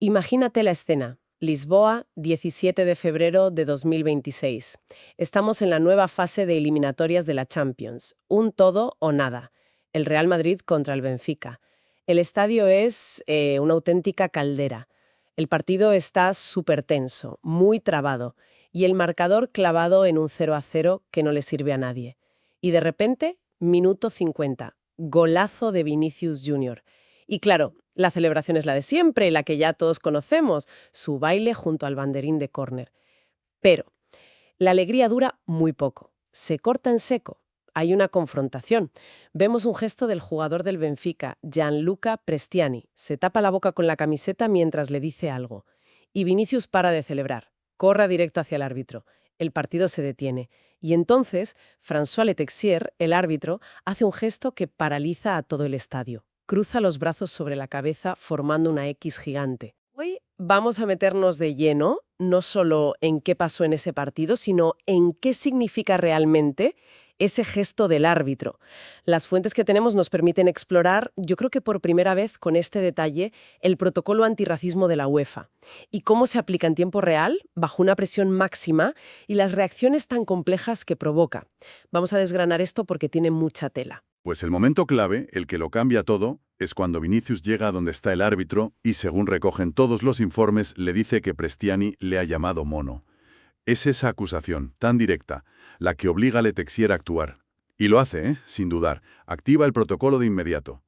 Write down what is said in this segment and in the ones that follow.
Imagínate la escena. Lisboa, 17 de febrero de 2026. Estamos en la nueva fase de eliminatorias de la Champions. Un todo o nada. El Real Madrid contra el Benfica. El estadio es una auténtica caldera. El partido está súper tenso, muy trabado, y el marcador clavado en un 0-0 que no le sirve a nadie. Y de repente, minuto 50, golazo de Vinicius Junior. Y claro, la celebración es la de siempre, la que ya todos conocemos, su baile junto al banderín de córner. Pero la alegría dura muy poco, se corta en seco. Hay una confrontación. Vemos un gesto del jugador del Benfica, Gianluca Prestiani. Se tapa la boca con la camiseta mientras le dice algo. Y Vinicius para de celebrar. Corre directo hacia el árbitro. El partido se detiene. Y entonces, François Letexier, el árbitro, hace un gesto que paraliza a todo el estadio. Cruza los brazos sobre la cabeza formando una X gigante. Hoy vamos a meternos de lleno, no solo en qué pasó en ese partido, sino en qué significa realmente ese gesto del árbitro. Las fuentes que tenemos nos permiten explorar, yo creo que por primera vez con este detalle, el protocolo antirracismo de la UEFA y cómo se aplica en tiempo real, bajo una presión máxima y las reacciones tan complejas que provoca. Vamos a desgranar esto porque tiene mucha tela. Pues el momento clave, el que lo cambia todo, es cuando Vinicius llega a donde está el árbitro y, según recogen todos los informes, le dice que Prestiani le ha llamado mono. Es esa acusación, tan directa, la que obliga a Letexier a actuar. Y lo hace, sin dudar. Activa el protocolo de inmediato.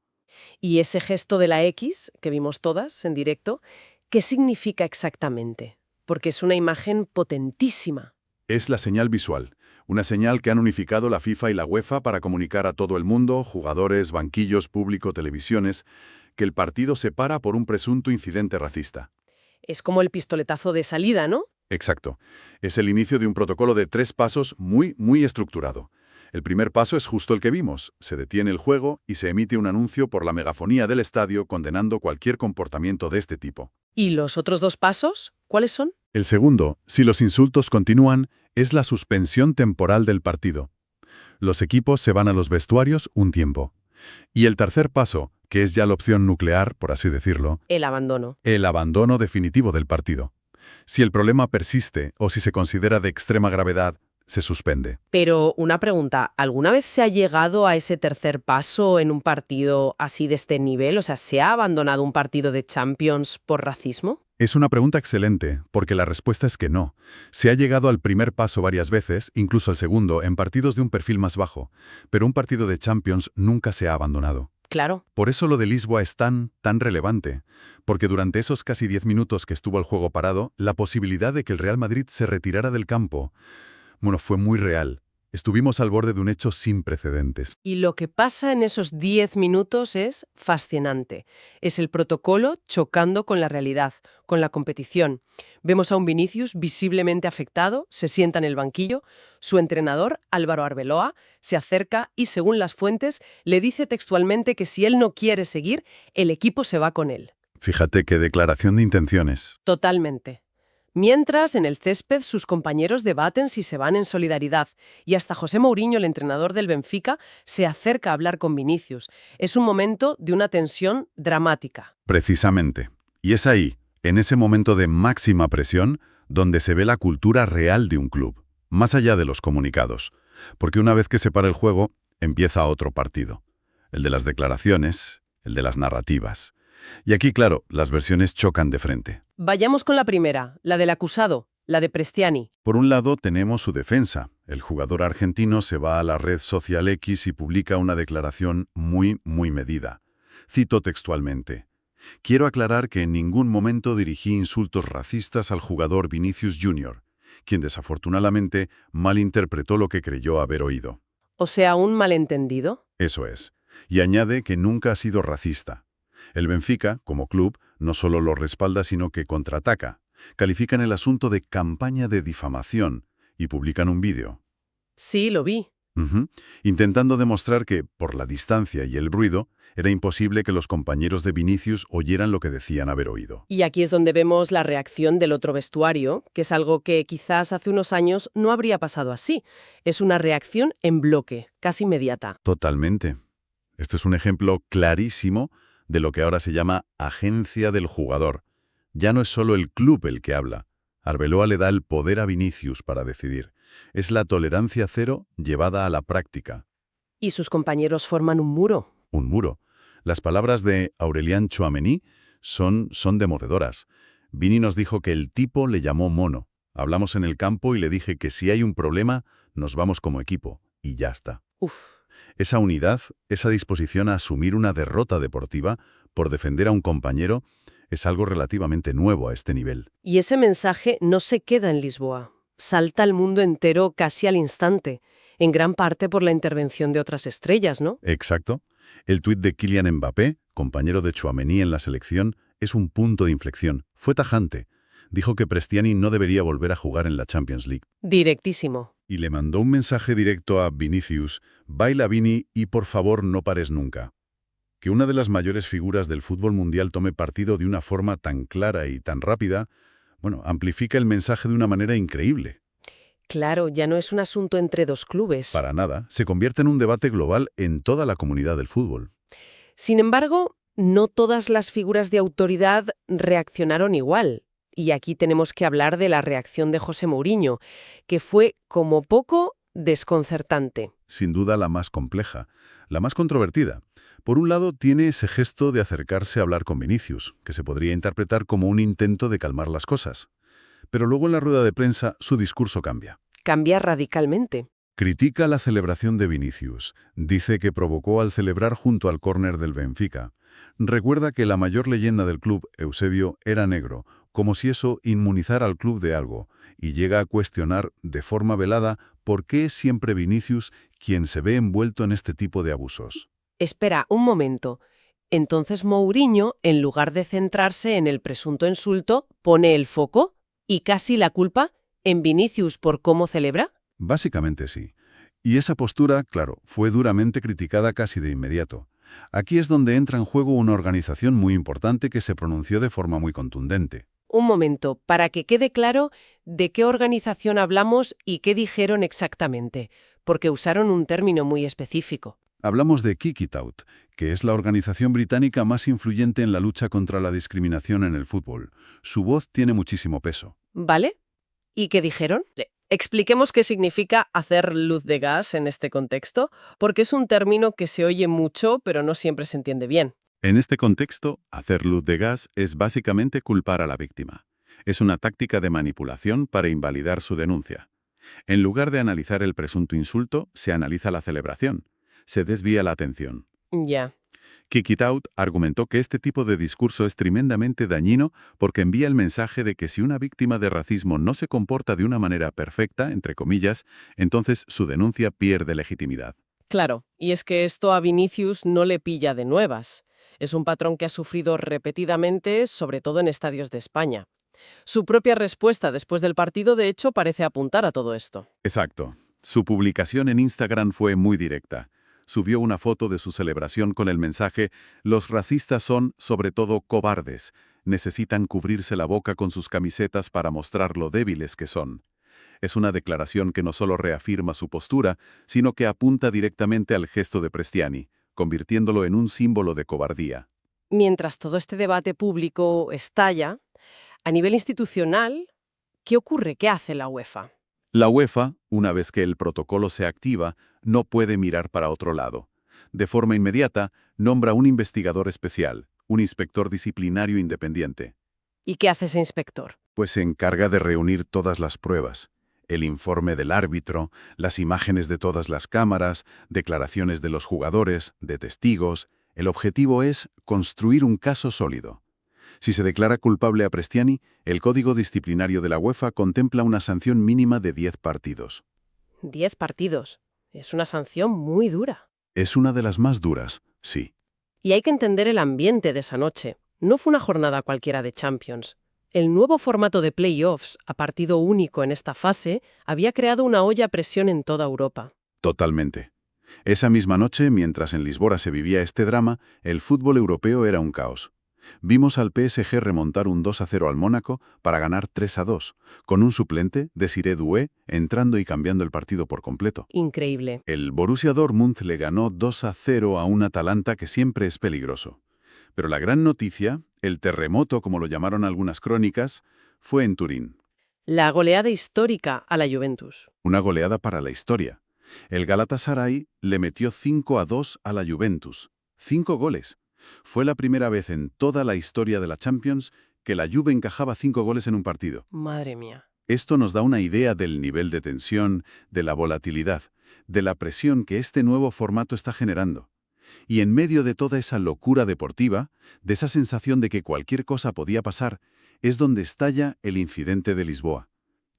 Y ese gesto de la X, que vimos todas en directo, ¿qué significa exactamente? Porque es una imagen potentísima. Es la señal visual. Una señal que han unificado la FIFA y la UEFA para comunicar a todo el mundo, jugadores, banquillos, público, televisiones, que el partido se para por un presunto incidente racista. Es como el pistoletazo de salida, ¿no? Exacto. Es el inicio de un protocolo de 3 pasos muy estructurado. El primer paso es justo el que vimos. Se detiene el juego y se emite un anuncio por la megafonía del estadio condenando cualquier comportamiento de este tipo. ¿Y los otros dos pasos? ¿Cuáles son? El segundo, si los insultos continúan, es la suspensión temporal del partido. Los equipos se van a los vestuarios un tiempo. Y el tercer paso, que es ya la opción nuclear, por así decirlo, El abandono. el abandono definitivo del partido. Si el problema persiste o si se considera de extrema gravedad, se suspende. Pero una pregunta, ¿alguna vez se ha llegado a ese tercer paso en un partido así de este nivel? O sea, ¿se ha abandonado un partido de Champions por racismo? Es una pregunta excelente, porque la respuesta es que no. Se ha llegado al primer paso varias veces, incluso al segundo, en partidos de un perfil más bajo, pero un partido de Champions nunca se ha abandonado. Claro. Por eso lo de Lisboa es tan relevante, porque durante esos casi 10 minutos que estuvo el juego parado, la posibilidad de que el Real Madrid se retirara del campo, fue muy real. Estuvimos al borde de un hecho sin precedentes. Y lo que pasa en esos 10 minutos es fascinante. Es el protocolo chocando con la realidad, con la competición. Vemos a un Vinicius visiblemente afectado, se sienta en el banquillo, su entrenador, Álvaro Arbeloa, se acerca y, según las fuentes, le dice textualmente que si él no quiere seguir, el equipo se va con él. Fíjate qué declaración de intenciones. Totalmente. Mientras, en el césped, sus compañeros debaten si se van en solidaridad y hasta José Mourinho, el entrenador del Benfica, se acerca a hablar con Vinicius. Es un momento de una tensión dramática. Precisamente. Y es ahí, en ese momento de máxima presión, donde se ve la cultura real de un club, más allá de los comunicados. Porque una vez que se para el juego, empieza otro partido. El de las declaraciones, el de las narrativas. Y aquí, claro, las versiones chocan de frente. Vayamos con la primera, la del acusado, la de Prestiani. Por un lado tenemos su defensa. El jugador argentino se va a la red social X y publica una declaración muy medida. Cito textualmente. Quiero aclarar que en ningún momento dirigí insultos racistas al jugador Vinicius Junior, quien desafortunadamente malinterpretó lo que creyó haber oído. O sea, un malentendido. Eso es. Y añade que nunca ha sido racista. El Benfica, como club, no solo lo respalda, sino que contraataca. Califican el asunto de campaña de difamación y publican un vídeo. Sí, lo vi. Intentando demostrar que, por la distancia y el ruido, era imposible que los compañeros de Vinicius oyeran lo que decían haber oído. Y aquí es donde vemos la reacción del otro vestuario, que es algo que quizás hace unos años no habría pasado así. Es una reacción en bloque, casi inmediata. Totalmente. Este es un ejemplo clarísimo de lo que ahora se llama agencia del jugador. Ya no es solo el club el que habla. Arbeloa le da el poder a Vinicius para decidir. Es la tolerancia cero llevada a la práctica. Y sus compañeros forman un muro. Un muro. Las palabras de Aurélien Tchouaméni son demoledoras. Vini nos dijo que el tipo le llamó mono. Hablamos en el campo y le dije que si hay un problema, nos vamos como equipo. Y ya está. Uf. Esa unidad, esa disposición a asumir una derrota deportiva por defender a un compañero, es algo relativamente nuevo a este nivel. Y ese mensaje no se queda en Lisboa. Salta al mundo entero casi al instante, en gran parte por la intervención de otras estrellas, ¿no? Exacto. El tuit de Kylian Mbappé, compañero de Tchouaméni en la selección, es un punto de inflexión. Fue tajante. Dijo que Prestiani no debería volver a jugar en la Champions League. Directísimo. Y le mandó un mensaje directo a Vinicius: baila Vini y por favor no pares nunca. Que una de las mayores figuras del fútbol mundial tome partido de una forma tan clara y tan rápida, amplifica el mensaje de una manera increíble. Claro, ya no es un asunto entre dos clubes. Para nada, se convierte en un debate global en toda la comunidad del fútbol. Sin embargo, no todas las figuras de autoridad reaccionaron igual. Y aquí tenemos que hablar de la reacción de José Mourinho, que fue, como poco, desconcertante. Sin duda la más compleja, la más controvertida. Por un lado, tiene ese gesto de acercarse a hablar con Vinicius, que se podría interpretar como un intento de calmar las cosas. Pero luego en la rueda de prensa su discurso cambia. Cambia radicalmente. Critica la celebración de Vinicius. Dice que provocó al celebrar junto al córner del Benfica. Recuerda que la mayor leyenda del club, Eusebio, era negro, como si eso inmunizara al club de algo, y llega a cuestionar de forma velada por qué es siempre Vinicius quien se ve envuelto en este tipo de abusos. Espera, un momento. Entonces Mourinho, en lugar de centrarse en el presunto insulto, pone el foco, y casi la culpa, en Vinicius por cómo celebra. Básicamente sí. Y esa postura, claro, fue duramente criticada casi de inmediato. Aquí es donde entra en juego una organización muy importante que se pronunció de forma muy contundente. Un momento, para que quede claro de qué organización hablamos y qué dijeron exactamente, porque usaron un término muy específico. Hablamos de Kick It Out, que es la organización británica más influyente en la lucha contra la discriminación en el fútbol. Su voz tiene muchísimo peso. ¿Vale? ¿Y qué dijeron? Expliquemos qué significa hacer luz de gas en este contexto, porque es un término que se oye mucho, pero no siempre se entiende bien. En este contexto, hacer luz de gas es básicamente culpar a la víctima. Es una táctica de manipulación para invalidar su denuncia. En lugar de analizar el presunto insulto, se analiza la celebración. Se desvía la atención. Ya. Kick It Out argumentó que este tipo de discurso es tremendamente dañino porque envía el mensaje de que si una víctima de racismo no se comporta de una manera perfecta, entre comillas, entonces su denuncia pierde legitimidad. Claro, y es que esto a Vinicius no le pilla de nuevas. Es un patrón que ha sufrido repetidamente, sobre todo en estadios de España. Su propia respuesta después del partido, de hecho, parece apuntar a todo esto. Exacto. Su publicación en Instagram fue muy directa. Subió una foto de su celebración con el mensaje: «Los racistas son, sobre todo, cobardes. Necesitan cubrirse la boca con sus camisetas para mostrar lo débiles que son». Es una declaración que no solo reafirma su postura, sino que apunta directamente al gesto de Prestiani, convirtiéndolo en un símbolo de cobardía. Mientras todo este debate público estalla, a nivel institucional, ¿qué ocurre? ¿Qué hace la UEFA? La UEFA, una vez que el protocolo se activa, no puede mirar para otro lado. De forma inmediata, nombra un investigador especial, un inspector disciplinario independiente. ¿Y qué hace ese inspector? Pues se encarga de reunir todas las pruebas. El informe del árbitro, las imágenes de todas las cámaras, declaraciones de los jugadores, de testigos. El objetivo es construir un caso sólido. Si se declara culpable a Prestiani, el Código Disciplinario de la UEFA contempla una sanción mínima de 10 partidos. 10 partidos. Es una sanción muy dura. Es una de las más duras, sí. Y hay que entender el ambiente de esa noche. No fue una jornada cualquiera de Champions. El nuevo formato de playoffs, a partido único en esta fase, había creado una olla a presión en toda Europa. Totalmente. Esa misma noche, mientras en Lisboa se vivía este drama, el fútbol europeo era un caos. Vimos al PSG remontar un 2-0 al Mónaco para ganar 3-2, con un suplente, Desiré Doué, entrando y cambiando el partido por completo. Increíble. El Borussia Dortmund le ganó 2-0 a un Atalanta que siempre es peligroso. Pero la gran noticia, el terremoto, como lo llamaron algunas crónicas, fue en Turín. La goleada histórica a la Juventus. Una goleada para la historia. El Galatasaray le metió 5-2 a la Juventus. 5 goles. Fue la primera vez en toda la historia de la Champions que la Juve encajaba 5 goles en un partido. Madre mía. Esto nos da una idea del nivel de tensión, de la volatilidad, de la presión que este nuevo formato está generando. Y en medio de toda esa locura deportiva, de esa sensación de que cualquier cosa podía pasar, es donde estalla el incidente de Lisboa.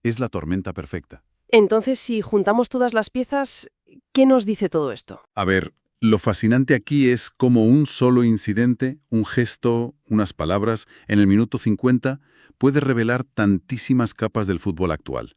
Es la tormenta perfecta. Entonces, si juntamos todas las piezas, ¿qué nos dice todo esto? A ver, lo fascinante aquí es cómo un solo incidente, un gesto, unas palabras, en el minuto 50, puede revelar tantísimas capas del fútbol actual.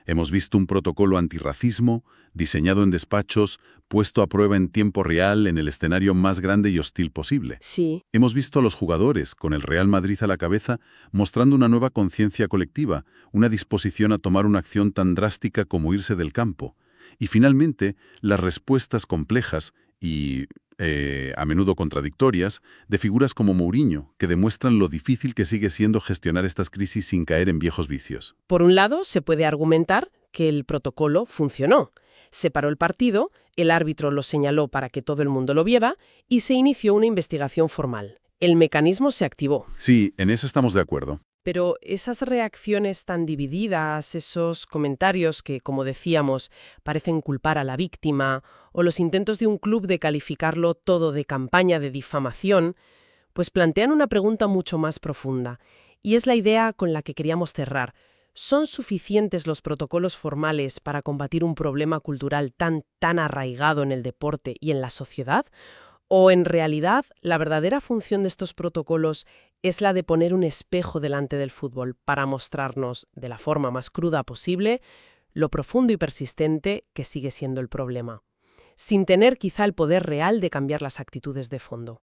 Hemos visto un protocolo antirracismo, diseñado en despachos, puesto a prueba en tiempo real en el escenario más grande y hostil posible. Sí. Hemos visto a los jugadores, con el Real Madrid a la cabeza, mostrando una nueva conciencia colectiva, una disposición a tomar una acción tan drástica como irse del campo. Y finalmente, las respuestas complejas y, a menudo contradictorias, de figuras como Mourinho, que demuestran lo difícil que sigue siendo gestionar estas crisis sin caer en viejos vicios. Por un lado, se puede argumentar que el protocolo funcionó. Se paró el partido, el árbitro lo señaló para que todo el mundo lo viera y se inició una investigación formal. El mecanismo se activó. Sí, en eso estamos de acuerdo. Pero esas reacciones tan divididas, esos comentarios que, como decíamos, parecen culpar a la víctima, o los intentos de un club de calificarlo todo de campaña de difamación, pues plantean una pregunta mucho más profunda. Y es la idea con la que queríamos cerrar. ¿Son suficientes los protocolos formales para combatir un problema cultural tan arraigado en el deporte y en la sociedad? ¿O en realidad la verdadera función de estos protocolos es la de poner un espejo delante del fútbol para mostrarnos, de la forma más cruda posible, lo profundo y persistente que sigue siendo el problema, sin tener quizá el poder real de cambiar las actitudes de fondo?